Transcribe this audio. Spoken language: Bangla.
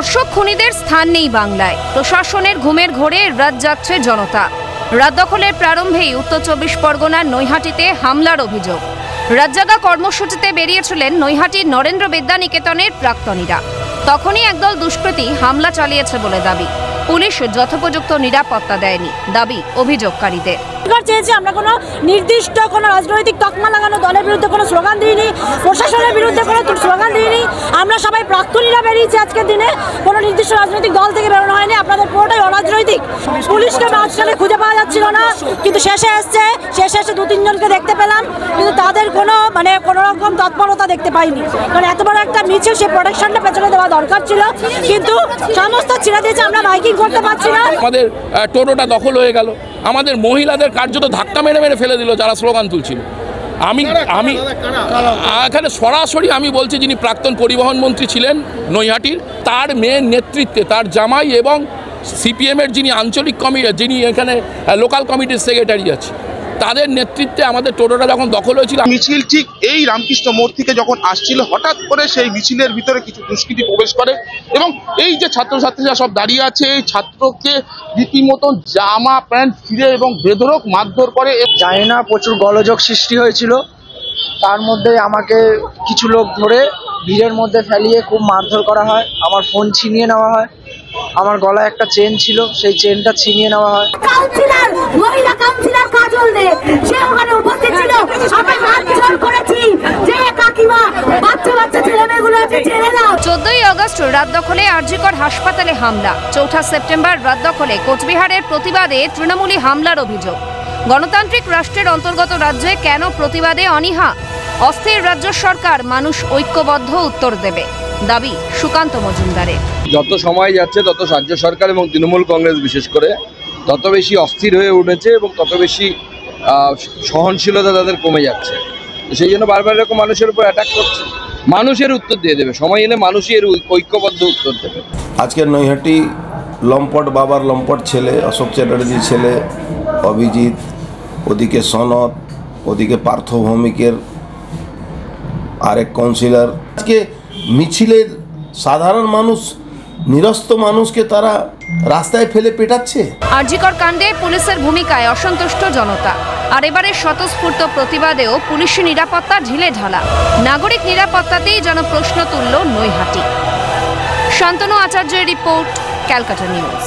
ধর্ষক খুনিদের স্থান নেই বাংলায়। প্রশাসনের ঘুমের ঘোরে রাত জাগছে জনতা। রাত দখলের প্রারম্ভেই উত্তর 24 পরগনার নৈহাটিতে হামলার অভিযোগ। রাতজাগা কর্মসূচিতে বেরিয়েছিলেন নৈহাটির নরেন্দ্র বিদ্যানিকেতনের প্রাক্তনীরা। তখনই একদল দুষ্কৃতী হামলা চালিয়েছে বলে দাবি। পুলিশ যথোপযুক্ত নিরাপত্তা দেয়নি, দাবি অভিযোগকারীদের। আমরা কোনো নির্দিষ্ট কোনো রাজনৈতিক তকমা লাগানো দলের বিরুদ্ধে কোনো স্লোগান দিইনি, প্রশাসনের বিরুদ্ধে কোনো স্লোগান দিইনি। আমরা সবাই প্রাক্তনীরা বেরিয়েছি আজকের দিনে, কোনো নির্দিষ্ট রাজনৈতিক দল থেকে বেরোনো হয়নি। আপনাদের পুরোটাই অরাজনৈতিক। পুলিশকে মাঝখানে খুঁজে পাওয়া যাচ্ছিল না, কিন্তু শেষে এসে 2-3 জনকে দেখতে পেলাম, কিন্তু তাদের কোনো রকম তৎপরতা দেখতে পাইনি। কারণ এত বড় একটা মিছিল, সেই প্রোটেকশনটা পেছনে দেওয়া দরকার ছিল, কিন্তু সমস্ত ছিঁড়ে দিয়েছে। আমরা বাইকিং করতে পারছি না। আমাদের টোটোটা দখল হয়ে গেল, আমাদের মহিলাদের কার্যত ধাক্কা মেরে ফেলে দিল যারা স্লোগান তুলছিল। আমি এখানে সরাসরি আমি বলছি, যিনি প্রাক্তন পরিবহন মন্ত্রী ছিলেন নৈহাটির, তার মেয়ের নেতৃত্বে, তার জামাই এবং সিপিএমের যিনি আঞ্চলিক যিনি এখানে লোকাল কমিটির সেক্রেটারি আছে, তাদের নেতৃত্বে আমাদের টোটোটা যখন দখল হয়েছিল। মিছিল ঠিক এই রামকৃষ্ণ মোড় থেকে যখন আসছিল, হঠাৎ করে সেই মিছিলের ভিতরে কিছু দুষ্কৃতী প্রবেশ করে এবং এই যে ছাত্রছাত্রীরা সব দাঁড়িয়ে আছে, এই ছাত্রকে রীতিমতো জামা প্যান্ট ছিঁড়ে এবং বেধড়ক মারধর করে। জানি না, প্রচুর গোলযোগ সৃষ্টি হয়েছিল। তার মধ্যে আমাকে কিছু লোক ধরে ভিড়ের মধ্যে ফেলিয়ে খুব মারধর করা হয়। আমার ফোন ছিনিয়ে নেওয়া হয়, আমার গলায় একটা চেন ছিল, সেই চেনটা ছিনিয়ে নেওয়া হয়। কাউন্সিলর, মহিলা কাউন্সিলর কাজল দে, সে ওখানে উপস্থিত ছিল। আমরা হাত জোড় করেছি যে কাকিমা, বাচ্চা ছেলেমেয়েগুলো আছে, ছেড়ে দাও। 14ই আগস্ট রাত দখলে আরজিকর হাসপাতালে হামলা। 4 সেপ্টেম্বর রাত দখলে কোচবিহারের প্রতিবাদে তৃণমূলী হামলার অভিযোগ। গণতান্ত্রিক রাষ্ট্রের অন্তর্গত রাজ্যে কেন প্রতিবাদে অনীহা? অস্থির রাজ্য সরকার, মানুষ ঐক্যবদ্ধ উত্তর দেবে, দাবি সুকান্ত মজুমদারের। যত সময় যাচ্ছে তত রাজ্য সরকার এবং তৃণমূল কংগ্রেস বিশেষ করে তত বেশি অস্থির হয়ে উঠেছে এবং তত বেশি সহনশীলতা তাদের কমে যাচ্ছে। সেই জন্য বারবার এরকম মানুষের উপর অ্যাটাক করছে। মানুষের উত্তর দিয়ে দেবে, সময় এলে মানুষই এর ঐক্যবদ্ধ উত্তর দেবে। আজকের নৈহাটি লম্পট বাবার লম্পট ছেলে অশোক চ্যাটার্জির ছেলে অভিজিৎ, ওদিকে সনদ, ওদিকে পার্থ ভৌমিকের আরেক কাউন্সিলর। আজকে মিছিলের সাধারণ মানুষ, নিরস্ত মানুষকে তারা রাস্তায় ফেলে পেটাচ্ছে। আরজিকর কাণ্ডে পুলিশের ভূমিকায় অসন্তুষ্ট জনতা। আর এবারে স্বতঃস্ফূর্ত প্রতিবাদেও পুলিশি নিরাপত্তা ঢিলে ঢালা। নাগরিক নিরাপত্তাতেই যেন প্রশ্ন তুলল নৈহাটি। শান্তনু আচার্যের রিপোর্ট, ক্যালকাটা নিউজ।